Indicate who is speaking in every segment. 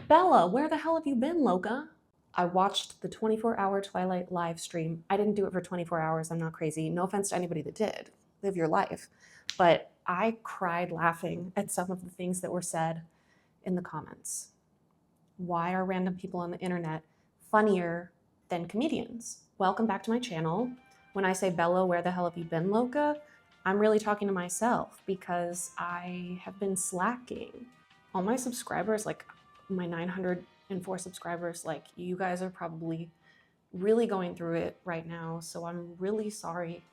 Speaker 1: Bella, where the hell have you been, Loca? I watched the 24-hour Twilight live stream. I didn't do it for 24 hours. I'm not crazy. No offense to anybody that did. Live your life. But I cried laughing at some of the things that were said in the comments. Why are random people on the internet funnier than comedians? Welcome back to my channel. When I say, Bella, where the hell have you been, Loca? I'm really talking to myself because I have been slacking. All my subscribers, like my 904 subscribers, like you guys are probably really going through it right now. So I'm really sorry.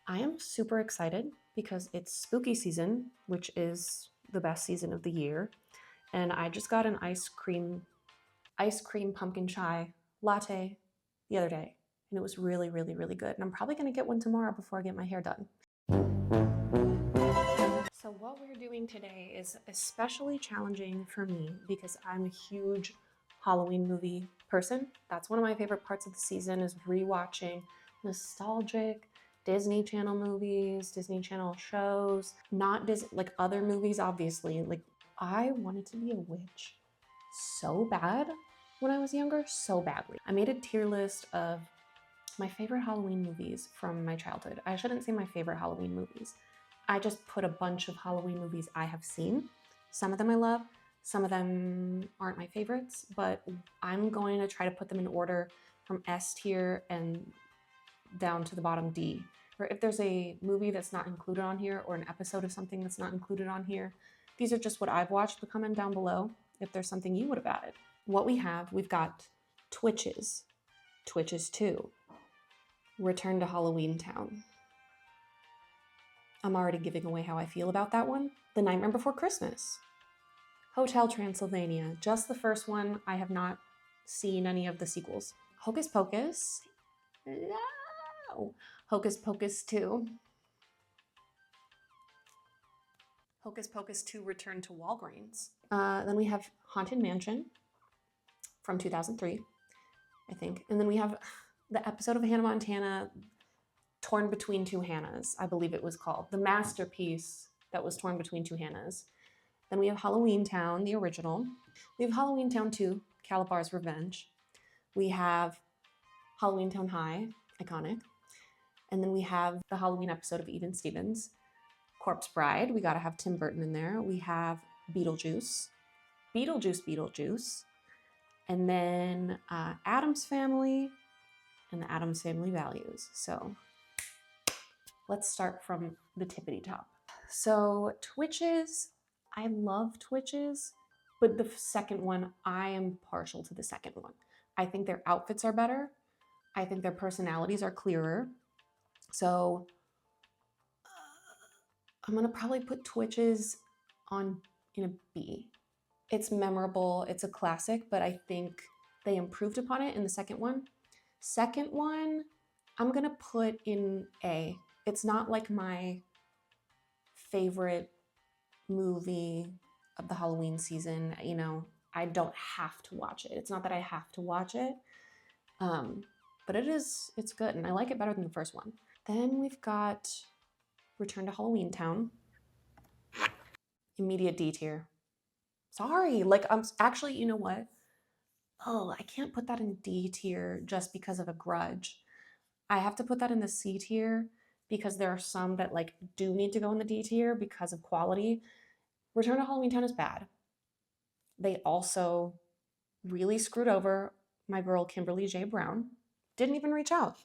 Speaker 1: I am super excited because it's spooky season, which is the best season of the year. And I just got an ice cream pumpkin chai latte the other day. And it was really, really, really good. And I'm probably gonna get one tomorrow before I get my hair done. So what we're doing today is especially challenging for me because I'm a huge Halloween movie person. That's one of my favorite parts of the season, is rewatching nostalgic Disney Channel movies, Disney Channel shows, not Disney, like other movies, obviously. Like, I wanted to be a witch so bad when I was younger, so badly. I made a tier list of my favorite Halloween movies from my childhood. I shouldn't say my favorite Halloween movies. I just put a bunch of Halloween movies I have seen. Some of them I love, some of them aren't my favorites, but I'm going to try to put them in order from S tier and down to the bottom D. Or if there's a movie that's not included on here or an episode of something that's not included on here, these are just what I've watched, but comment down below if there's something you would have added. What we've got Twitches, Twitches 2, Return to Halloween Town. I'm already giving away how I feel about that one. The Nightmare Before Christmas. Hotel Transylvania. Just the first one. I have not seen any of the sequels. Hocus Pocus. No. Hocus Pocus 2. Hocus Pocus 2 Return to Walgreens. Then we have Haunted Mansion from 2003, I think. And then we have the episode of Hannah Montana, Torn Between Two Hannahs, I believe it was called. The masterpiece that was torn between two Hannahs. Then we have Halloween Town, the original. We have Halloween Town 2, Calabar's Revenge. We have Halloween Town High, iconic. And then we have the Halloween episode of Even Stevens, Corpse Bride. We gotta have Tim Burton in there. We have Beetlejuice. Beetlejuice. And then Addams Family and the Addams Family Values. So let's start from the tippity top. So Twitches, I love Twitches, but the second one, I am partial to the second one. I think their outfits are better. I think their personalities are clearer. So I'm gonna probably put Twitches in a B. It's memorable, it's a classic, but I think they improved upon it in the second one. Second one, I'm gonna put in A. It's not like my favorite movie of the Halloween season. You know, I don't have to watch it. It's not that I have to watch it, but it's good, and I like it better than the first one. Then we've got Return to Halloween Town. Immediate D tier. Sorry, like I'm actually, you know what? Oh, I can't put that in D tier just because of a grudge. I have to put that in the C tier because there are some that like do need to go in the D tier because of quality. Return to Halloween Town is bad. They also really screwed over my girl Kimberly J. Brown. Didn't even reach out.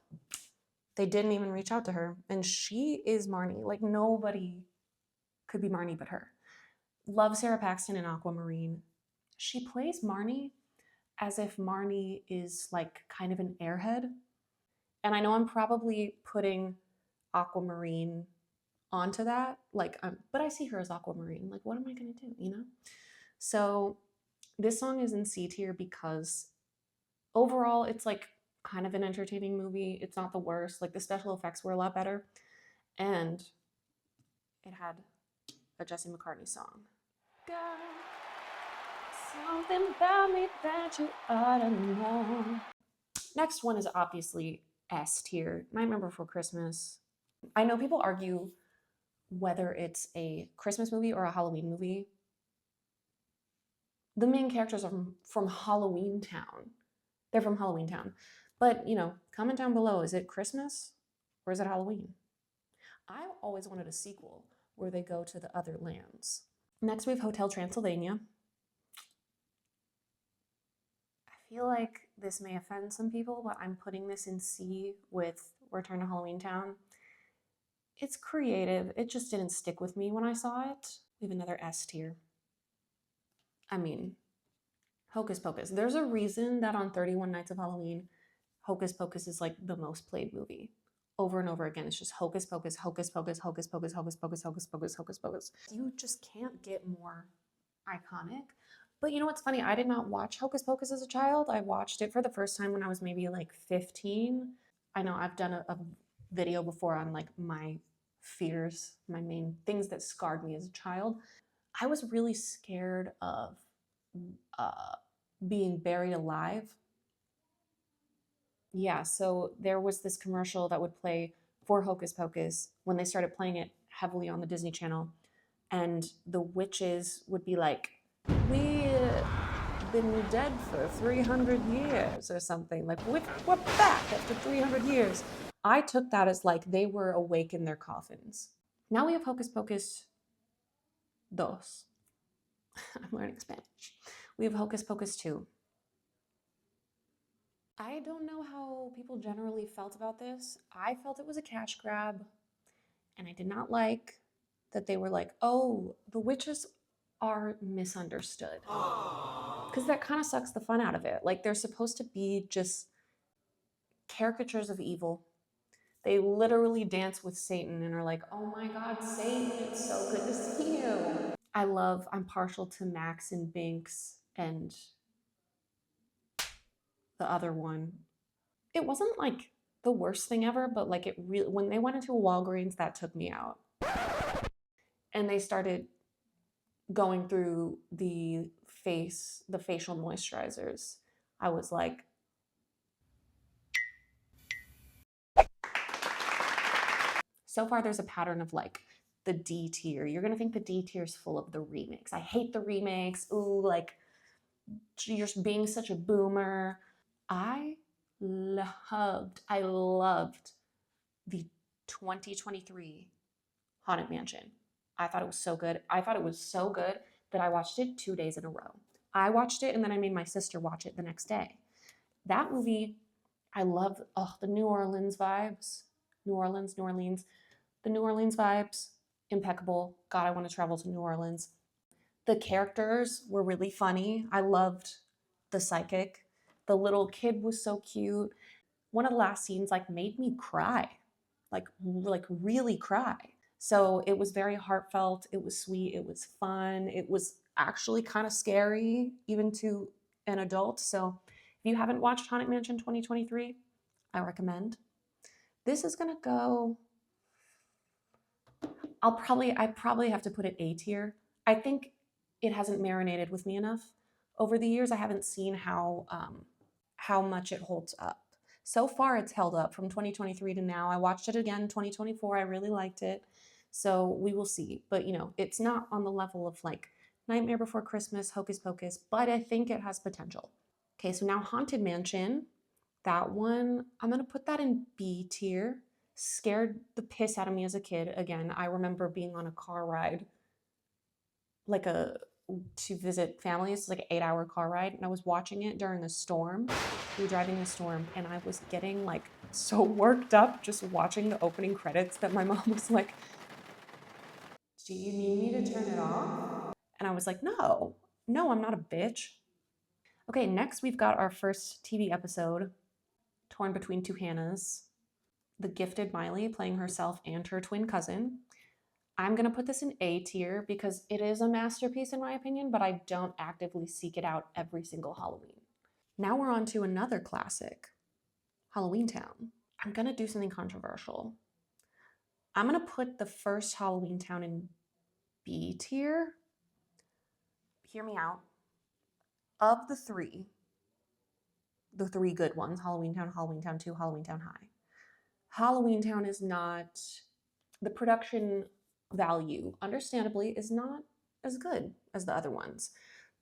Speaker 1: They didn't even reach out to her. And she is Marnie. Like, nobody could be Marnie but her. Love Sarah Paxton in Aquamarine. She plays Marnie as if Marnie is like kind of an airhead. And I know I'm probably putting Aquamarine onto that, like, but I see her as Aquamarine. Like, what am I gonna do, you know? So this song is in C tier because overall it's like kind of an entertaining movie. It's not the worst. Like, the special effects were a lot better, and it had a Jesse McCartney song. Girl, something about me that you ought to know. Next one is obviously S tier, Nightmare Before Christmas. I know people argue whether it's a Christmas movie or a Halloween movie. The main characters are from Halloween Town. They're from Halloween Town. But, comment down below, is it Christmas or is it Halloween? I always wanted a sequel where they go to the other lands. Next, we have Hotel Transylvania. I feel like this may offend some people, but I'm putting this in C with Return to Halloween Town. It's creative. It just didn't stick with me when I saw it. We have another S tier. I mean, Hocus Pocus. There's a reason that on 31 Nights of Halloween, Hocus Pocus is like the most played movie. Over and over again, it's just Hocus Pocus, Hocus Pocus, Hocus Pocus, Hocus Pocus, Hocus Pocus, Hocus Pocus. You just can't get more iconic. But you know what's funny? I did not watch Hocus Pocus as a child. I watched it for the first time when I was maybe like 15. I know I've done a video before on like my fears, my main things that scarred me as a child. I was really scared of uh, being buried alive. Yeah, so there was this commercial that would play for Hocus Pocus when they started playing it heavily on the Disney Channel. And the witches would be like, we've been dead for 300 years or something. Like, we're back after 300 years. I took that as like they were awake in their coffins. Now we have Hocus Pocus dos. I'm learning Spanish. We have Hocus Pocus 2. I don't know how people generally felt about this. I felt it was a cash grab, and I did not like that they were like, oh, the witches are misunderstood. Because that kind of sucks the fun out of it. Like, they're supposed to be just caricatures of evil. They literally dance with Satan and are like, oh my God, Satan, it's so good to see you. I'm partial to Max and Binks and the other one. It wasn't like the worst thing ever, but like it really, when they went into a Walgreens, that took me out. And they started going through the facial moisturizers. I was like, so far there's a pattern of like the D tier. You're gonna think the D tier is full of the remakes. I hate the remakes. Ooh, like you're being such a boomer. I loved the 2023 Haunted Mansion. I thought it was so good. I thought it was so good that I watched it 2 days in a row. I watched it and then I made my sister watch it the next day. That movie, I love the New Orleans vibes. New Orleans. The New Orleans vibes, impeccable. God, I want to travel to New Orleans. The characters were really funny. I loved the psychic. The little kid was so cute. One of the last scenes like made me cry. Like really cry. So it was very heartfelt. It was sweet. It was fun. It was actually kind of scary, even to an adult. So if you haven't watched Haunted Mansion 2023, I recommend. This is gonna go. I probably have to put it A tier. I think it hasn't marinated with me enough over the years. I haven't seen how much it holds up. So far, it's held up from 2023 to now. I watched it again in 2024. I really liked it. So we will see. But, it's not on the level of like Nightmare Before Christmas, Hocus Pocus, but I think it has potential. Okay, so now Haunted Mansion. That one, I'm going to put that in B tier. Scared the piss out of me as a kid. Again, I remember being on a car ride, to visit families, it's like an 8-hour car ride, and I was watching it during a storm. We were driving a storm, and I was getting like so worked up just watching the opening credits that my mom was like, "Do you need me to turn it off?" And I was like, "No, I'm not a bitch." Okay, next we've got our first TV episode, Torn Between Two Hannahs. The gifted Miley playing herself and her twin cousin. I'm going to put this in A tier because it is a masterpiece in my opinion, but I don't actively seek it out every single Halloween. Now we're on to another classic, Halloween Town. I'm going to do something controversial. I'm going to put the first Halloween Town in B tier. Hear me out. Of the three good ones, Halloween Town 2, Halloween Town High. Halloween Town is not, the production value, understandably, is not as good as the other ones.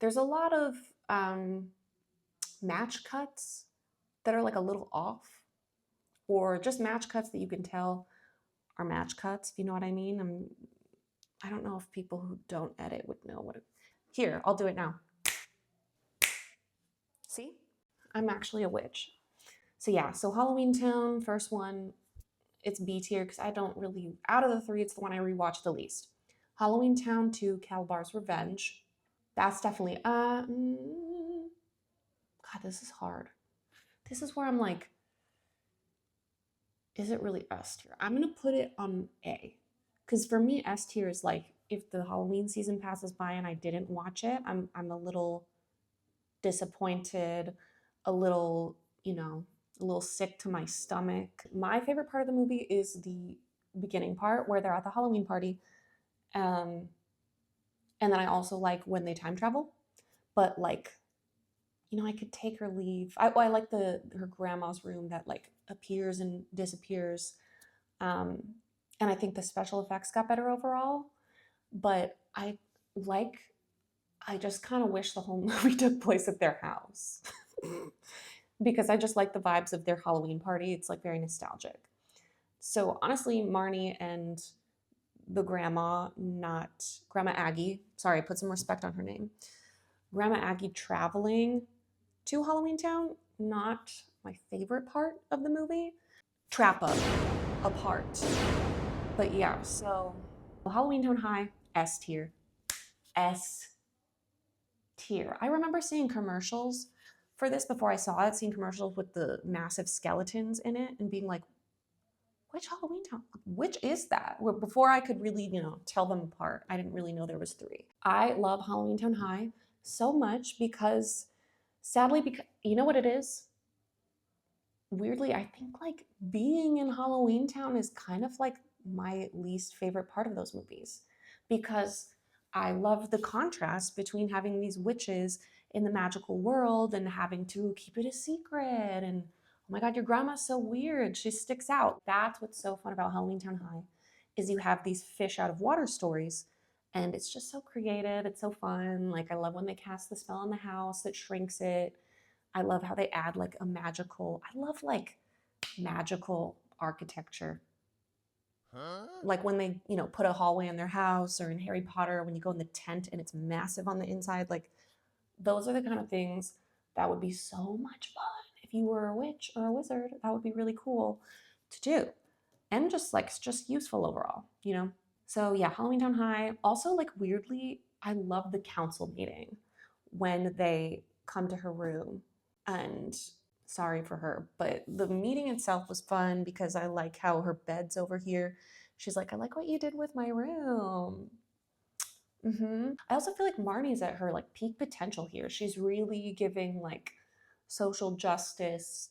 Speaker 1: There's a lot of um, match cuts that are like a little off, or just match cuts that you can tell are match cuts, if you know what I mean. I don't know if people who don't edit would know what it. Here, I'll do it now. See? I'm actually a witch. So yeah, so Halloween Town, first one, it's B tier because I don't really, out of the three, it's the one I rewatch the least. Halloween Town 2, Calabar's Revenge. That's definitely, God, this is hard. This is where I'm like, is it really S tier? I'm gonna put it on A. Because for me, S tier is like if the Halloween season passes by and I didn't watch it, I'm a little disappointed, a little, a little sick to my stomach. My favorite part of the movie is the beginning part where they're at the Halloween party. Um, and then I also like when they time travel. But like, I could take or leave. I like her grandma's room that like appears and disappears. Um, and I think the special effects got better overall. But like I just kind of wish the whole movie took place at their house because I just like the vibes of their Halloween party. It's like very nostalgic. So honestly, Marnie and the grandma, not Grandma Aggie, sorry, put some respect on her name. Grandma Aggie traveling to Halloween Town, not my favorite part of the movie. Trap Up apart. But yeah, so Halloween Town High, S tier. S tier. I remember seeing commercials for this before I saw it, seeing commercials with the massive skeletons in it and being like, which Halloween Town? Which is that? Before I could really, tell them apart. I didn't really know there was three. I love Halloween Town High so much because sadly, because you know what it is? Weirdly, I think like being in Halloween Town is kind of like my least favorite part of those movies because I love the contrast between having these witches in the magical world and having to keep it a secret. And oh my God, your grandma's so weird. She sticks out. That's what's so fun about Halloween Town High is you have these fish out of water stories and it's just so creative. It's so fun. Like I love when they cast the spell on the house that shrinks it. I love how they add like I love like magical architecture. Huh? Like when they, put a hallway in their house or in Harry Potter, when you go in the tent and it's massive on the inside, like those are the kind of things that would be so much fun. If you were a witch or a wizard, that would be really cool to do. And just useful overall. So yeah, Halloween Town High. Also, like weirdly, I love the council meeting when they come to her room and sorry for her, but the meeting itself was fun because I like how her bed's over here. She's like, I like what you did with my room. I also feel like Marnie's at her like peak potential here. She's really giving like social justice,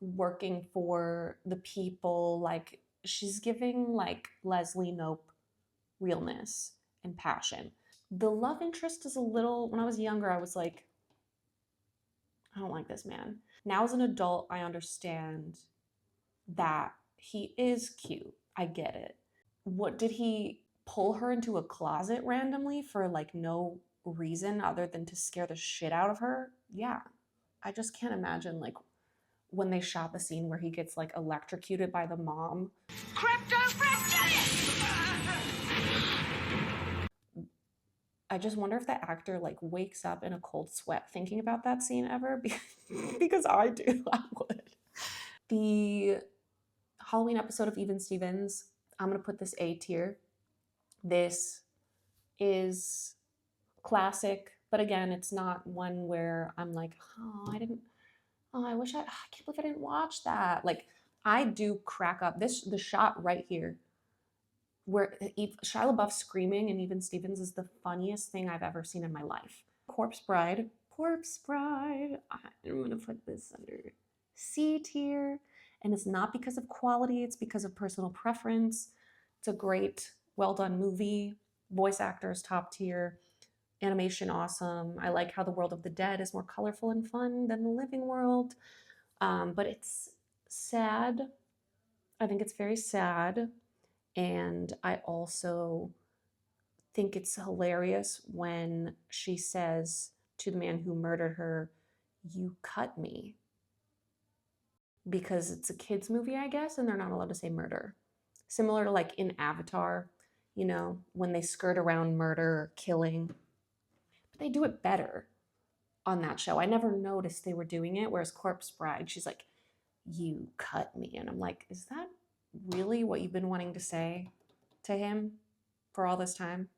Speaker 1: working for the people. Like she's giving like Leslie Knope realness and passion. The love interest is a little. When I was younger, I was like, I don't like this man. Now, as an adult, I understand that he is cute. I get it. What did he pull her into a closet randomly for like no reason other than to scare the shit out of her? Yeah. I just can't imagine like when they shot the scene where he gets like electrocuted by the mom. I just wonder if the actor like wakes up in a cold sweat thinking about that scene ever because I do. I would. The Halloween episode of Even Stevens, I'm going to put this A tier. This is classic, but again, it's not one where I'm like, I wish I can't believe I didn't watch that. Like, I do crack up. The shot right here where Shia LaBeouf screaming and Even Stevens is the funniest thing I've ever seen in my life. Corpse Bride. I'm going to put this under C tier. And it's not because of quality, it's because of personal preference. It's a great, well done movie. Voice actors, top tier. Animation, awesome. I like how the world of the dead is more colorful and fun than the living world. But it's sad. I think it's very sad. And I also think it's hilarious when she says, to the man who murdered her, "You cut me." Because it's a kids' movie, I guess, and they're not allowed to say murder. Similar to like in Avatar, when they skirt around murder or killing, but they do it better on that show. I never noticed they were doing it. Whereas Corpse Bride, she's like, "You cut me." And I'm like, is that really what you've been wanting to say to him for all this time?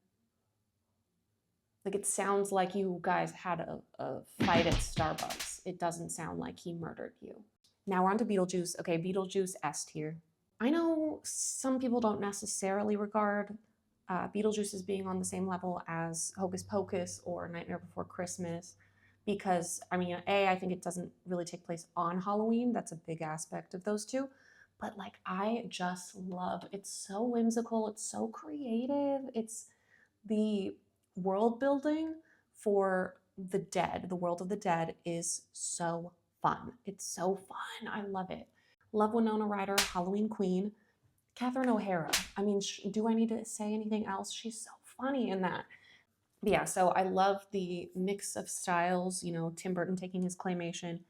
Speaker 1: Like, it sounds like you guys had a fight at Starbucks. It doesn't sound like he murdered you. Now we're on to Beetlejuice. Okay, Beetlejuice S tier. I know some people don't necessarily regard Beetlejuice as being on the same level as Hocus Pocus or Nightmare Before Christmas because, I mean, I think it doesn't really take place on Halloween. That's a big aspect of those two. But like, I just love it's so whimsical, it's so creative. It's the world building for the dead, the world of the dead is so fun. It's so fun. I love it. Love Winona Ryder, Halloween Queen. Catherine O'Hara. I mean, do I need to say anything else? She's so funny in that. But yeah, so I love the mix of styles, Tim Burton taking his claymation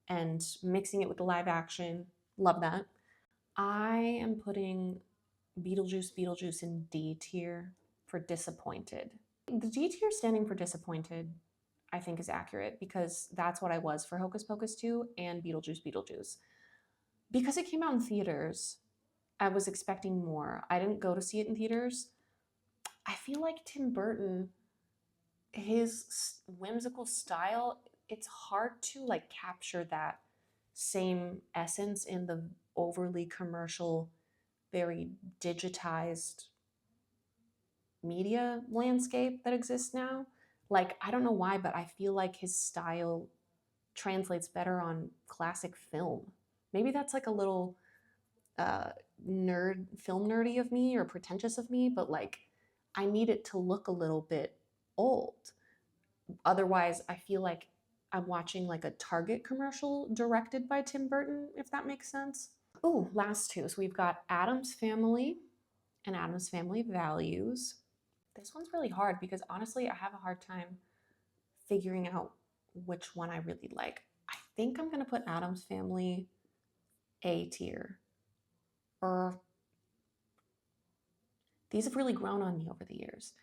Speaker 1: and mixing it with the live action. Love that. I am putting Beetlejuice in D tier for disappointed. The D tier standing for disappointed, I think, is accurate because that's what I was for Hocus Pocus 2 and Beetlejuice. Because it came out in theaters, I was expecting more. I didn't go to see it in theaters. I feel like Tim Burton, his whimsical style, it's hard to like capture that same essence in the overly commercial, very digitized media landscape that exists now. Like, I don't know why, but I feel like his style translates better on classic film. Maybe that's like a little film nerdy of me or pretentious of me, but like, I need it to look a little bit old. Otherwise, I feel like I'm watching like a Target commercial directed by Tim Burton, if that makes sense. Oh, last two. So we've got Addams Family and Addams Family Values. This one's really hard because honestly, I have a hard time figuring out which one I really like. I think I'm going to put Addams Family A tier. These have really grown on me over the years.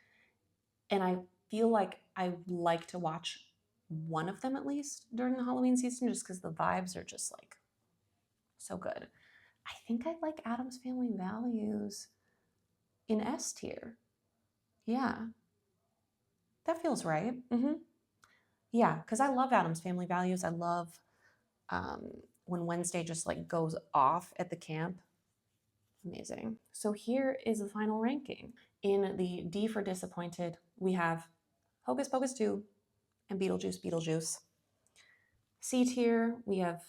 Speaker 1: And I feel like I like to watch one of them at least during the Halloween season just because the vibes are just like so good. I think I like Addams Family Values in S tier. Yeah, that feels right. Yeah, because I love Addams Family Values. I love when Wednesday just like goes off at the camp. Amazing. So here is the final ranking. In the D for disappointed, we have Hocus Pocus 2 and Beetlejuice. C tier, we have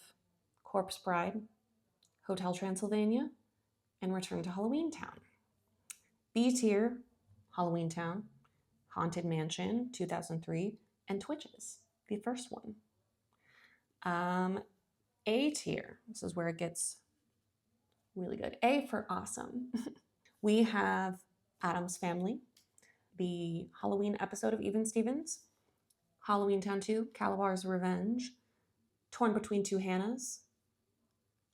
Speaker 1: Corpse Bride, Hotel Transylvania, and Return to Halloween Town. B tier, Halloween Town, Haunted Mansion 2003, and Twitches, the first one. A tier, this is where it gets really good. A for awesome. We have Addams Family, the Halloween episode of Even Stevens, Halloween Town 2, Calabar's Revenge, Torn Between Two Hannahs,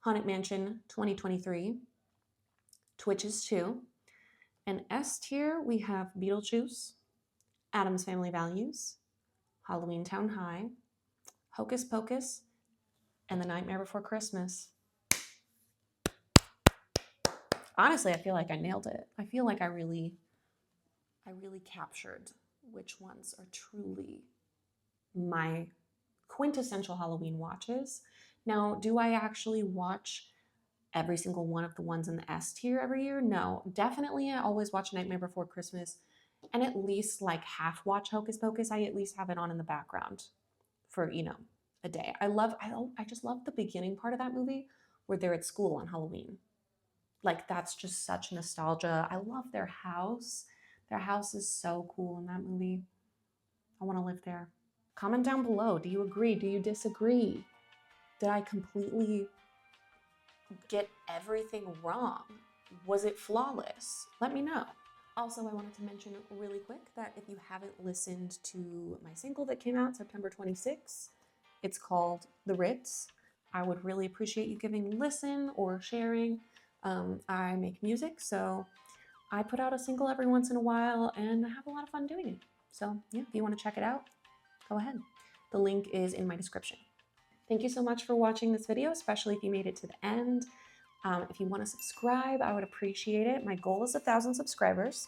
Speaker 1: Haunted Mansion 2023, Twitches 2, and S tier we have Beetlejuice, Addams Family Values, Halloween Town High, Hocus Pocus, and The Nightmare Before Christmas. Honestly, I feel like I nailed it. I feel like I really captured which ones are truly my quintessential Halloween watches. Now, do I actually watch every single one of the ones in the S tier every year? No, definitely I always watch Nightmare Before Christmas and at least like half watch Hocus Pocus. I at least have it on in the background for, a day. I just love the beginning part of that movie where they're at school on Halloween. Like, that's just such nostalgia. I love their house. Their house is so cool in that movie. I want to live there. Comment down below. Do you agree? Do you disagree? Did I completely get everything wrong? Was it flawless? Let me know. Also, I wanted to mention really quick that if you haven't listened to my single that came out September 26th, it's called The Ritz. I would really appreciate you giving a listen or sharing. I make music, so I put out a single every once in a while and I have a lot of fun doing it. So, yeah, if you want to check it out, go ahead. The link is in my description. Thank you so much for watching this video, especially if you made it to the end. If you want to subscribe, I would appreciate it. My goal is 1,000 subscribers.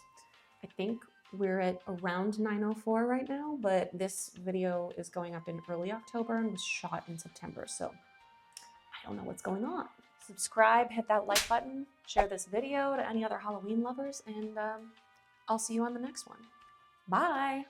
Speaker 1: I think we're at around 904 right now, but this video is going up in early October and was shot in September, so I don't know what's going on. Subscribe, hit that like button, share this video to any other Halloween lovers, and I'll see you on the next one. Bye!